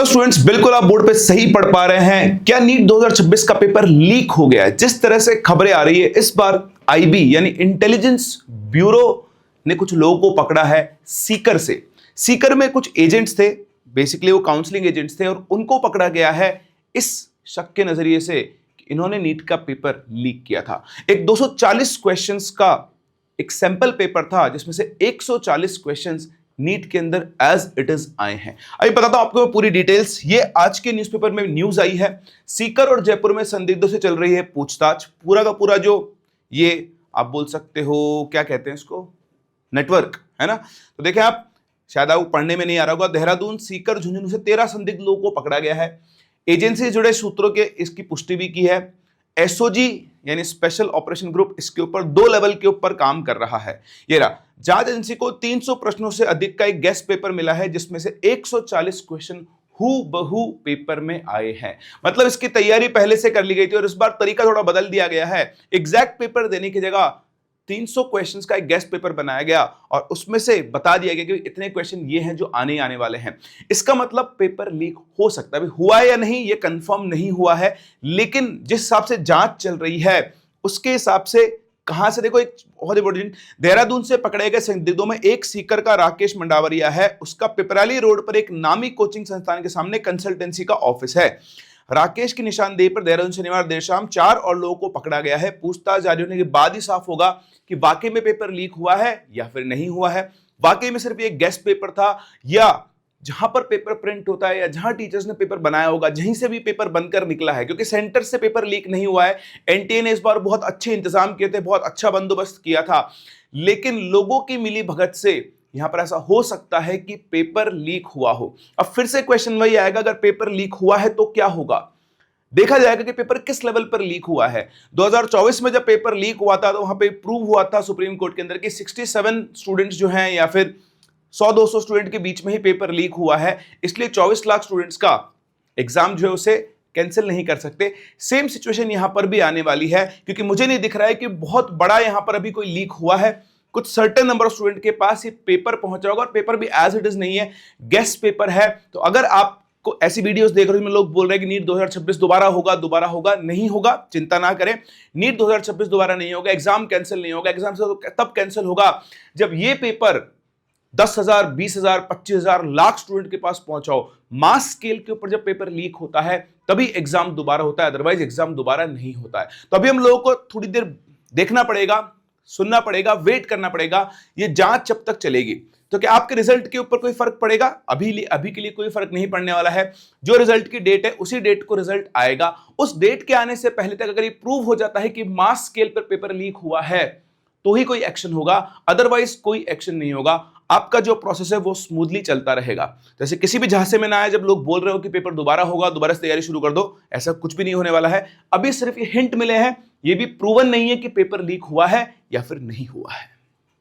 Hello students, बिल्कुल आप board पे सही पढ़ पा रहे हैं। क्या नीट 2026 का पेपर लीक हो गया है? जिस तरह से खबरें आ रही है, इस बार आईबी यानी इंटेलिजेंस ब्यूरो ने कुछ लोगों को पकड़ा है सीकर से। सीकर में कुछ एजेंट्स थे, बेसिकली वो काउंसलिंग एजेंट्स थे, और उनको पकड़ा गया है इस शक के नजरिए से कि इन्होंने नीट का पेपर लीक किया था। एक 240 क्वेश्चंस का एक सैंपल पेपर था, जिसमें से 140 क्वेश्चंस नीट के अंदर एज इट इज आए हैं। अभी बताता हूं आपको पूरी डिटेल्स। ये आज के न्यूज़पेपर में न्यूज आई है। सीकर और जयपुर में संदिग्धों से चल रही है पूछताछ। पूरा का पूरा जो ये आप बोल सकते हो, क्या कहते हैं इसको, नेटवर्क है ना। तो देखें आप, शायद आपको पढ़ने में नहीं आ रहा होगा। देहरादून, सीकर, झुंझुनू से 13 संदिग्ध लोगों को पकड़ा गया है। एजेंसी से जुड़े सूत्रों के इसकी पुष्टि भी की है। एसओजी यानी स्पेशल ऑपरेशन ग्रुप इसके ऊपर 2 लेवल के ऊपर काम कर रहा है। ये रहा, जांच एजेंसी को 300 प्रश्नों से अधिक का एक गेस्ट पेपर मिला है, जिसमें से 140 क्वेश्चन हूबहू पेपर में आए हैं। मतलब इसकी तैयारी पहले से कर ली गई थी, और इस बार तरीका थोड़ा बदल दिया गया है। एग्जैक्ट पेपर देने की जगह 300 क्वेश्चंस का एक गेस्ट पेपर बनाया गया, और उसमें से बता दिया गया कि इतने क्वेश्चन ये हैं जो आने वाले हैं। इसका मतलब पेपर लीक हो सकता है। हुआ है या नहीं ये कंफर्म नहीं हुआ है, लेकिन जिस हिसाब से जांच चल रही है उसके हिसाब से कहां से, देखो एक बहुत इंपॉर्टेंट, देहरादून से पकड़े गए संदिग्धों में एक सीकर का राकेश मंडावरिया है। उसका पिपराली रोड पर एक नामी कोचिंग संस्थान के सामने कंसल्टेंसी का ऑफिस है। राकेश की निशानदेही पर देहरादून शनिवार देर शाम 4 और लोगों को पकड़ा गया है। पूछताछ जारी होने के बाद ही साफ होगा कि वाकई में पेपर लीक हुआ है या फिर नहीं हुआ है। वाकई में सिर्फ एक गेस्ट पेपर था, या जहां पर पेपर प्रिंट होता है या जहां टीचर्स ने पेपर बनाया होगा जहीं से भी पेपर बनकर निकला है, क्योंकि सेंटर से पेपर लीक नहीं हुआ है। एनटीए ने इस बार बहुत अच्छे इंतजाम किए थे, बहुत अच्छा बंदोबस्त किया था, लेकिन लोगों की मिली भगत से यहां पर ऐसा हो सकता है कि पेपर लीक हुआ हो। अब फिर से क्वेश्चन वही आएगा, अगर पेपर लीक हुआ है तो क्या होगा? देखा जाएगा कि पेपर किस लेवल पर लीक हुआ है। 2024 में जब पेपर लीक हुआ था तो वहां पे प्रूव हुआ था सुप्रीम कोर्ट के अंदर कि 67 स्टूडेंट्स जो हैं, या फिर 100-200 स्टूडेंट के बीच में ही पेपर लीक हुआ है, इसलिए 24 लाख स्टूडेंट्स का एग्जाम जो है उसे कैंसिल नहीं कर सकते। सेम सिचुएशन यहां पर भी आने वाली है, क्योंकि मुझे नहीं दिख रहा है कि बहुत बड़ा यहां पर अभी कोई लीक हुआ है। कुछ सर्टेन नंबर ऑफ स्टूडेंट के पास ये पेपर पहुंचा होगा, और पेपर भी एज इट इज नहीं है, गेस्ट पेपर है। तो अगर आप को ऐसी वीडियोस देख रहे हो जिसमें लोग बोल रहे हैं कि नीट 2026 दोबारा होगा, नहीं होगा, चिंता ना करें। नीट 2026 दोबारा नहीं होगा, एग्जाम कैंसिल नहीं होगा। एग्जाम से तब कैंसिल होगा जब ये पेपर 10,000, 20,000, 25,000 लाख स्टूडेंट के पास पहुंचा हो। मास स्केल के ऊपर जब पेपर लीक होता है तभी एग्जाम दोबारा होता है, अदरवाइज एग्जाम दोबारा नहीं होता है। तो अभी हम लोगों को थोड़ी देर देखना पड़ेगा, सुनना पड़ेगा, वेट करना पड़ेगा, ये जांच जब तक चलेगी। तो क्या आपके रिजल्ट के ऊपर कोई फर्क पड़ेगा? अभी के लिए कोई फर्क नहीं पड़ने वाला है। जो रिजल्ट की डेट है उसी डेट को रिजल्ट आएगा। उस डेट के आने से पहले तक अगर ये प्रूव हो जाता है कि मास स्केल पर पेपर लीक हुआ है तो ही कोई एक्शन होगा, अदरवाइज कोई एक्शन नहीं होगा। आपका जो प्रोसेस है वो स्मूथली चलता रहेगा। जैसे किसी भी झांसे में ना आए जब लोग बोल रहे हो कि पेपर दोबारा होगा, दोबारा से तैयारी शुरू कर दो, ऐसा कुछ भी नहीं होने वाला है। अभी सिर्फ ये हिंट मिले हैं, ये भी प्रूवन नहीं है कि पेपर लीक हुआ है या फिर नहीं हुआ है।